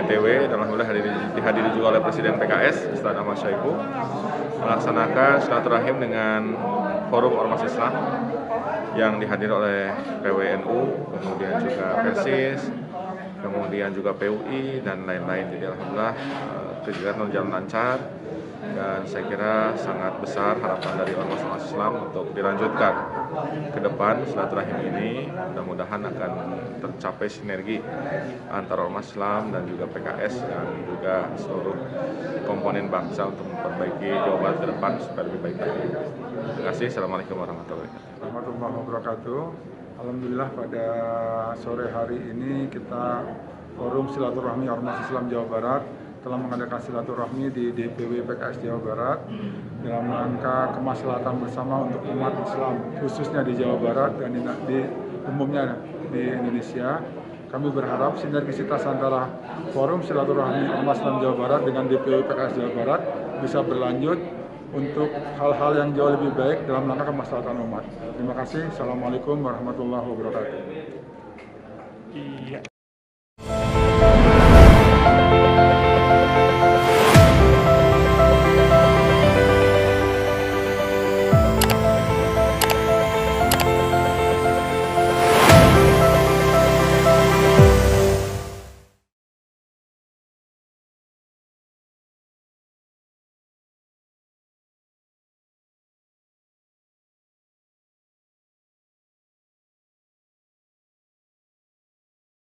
NTW dan alhamdulillah dihadiri juga oleh Presiden PKS Ustadz Ahmad Syahiku melaksanakan silaturahim dengan Forum Ormas Islam yang dihadiri oleh PWNU, kemudian juga Persis, kemudian juga PUI dan lain-lain. Jadi alhamdulillah kegiatan berjalan lancar dan saya kira sangat besar harapan dari ormas Islam untuk dilanjutkan ke depan silaturahim ini. Mudah-mudahan akan tercapai sinergi antara ormas Islam dan juga PKS dan juga seluruh komponen bangsa untuk memperbaiki Jawa Barat ke depan supaya lebih baik lagi. Terima kasih. Assalamualaikum warahmatullahi wabarakatuh. Alhamdulillah pada sore hari ini kita Forum Silaturahmi Ormas Islam Jawa Barat telah mengadakan silaturahmi di DPW PKS Jawa Barat dalam rangka kemaslahatan bersama untuk umat Islam khususnya di Jawa Barat dan di umumnya di Indonesia. Kami berharap sinergisitas antara Forum Silaturahmi Ormas Islam Jawa Barat dengan DPW PKS Jawa Barat bisa berlanjut untuk hal-hal yang jauh lebih baik dalam rangka kemaslahatan umat. Terima kasih. Assalamualaikum warahmatullahi wabarakatuh.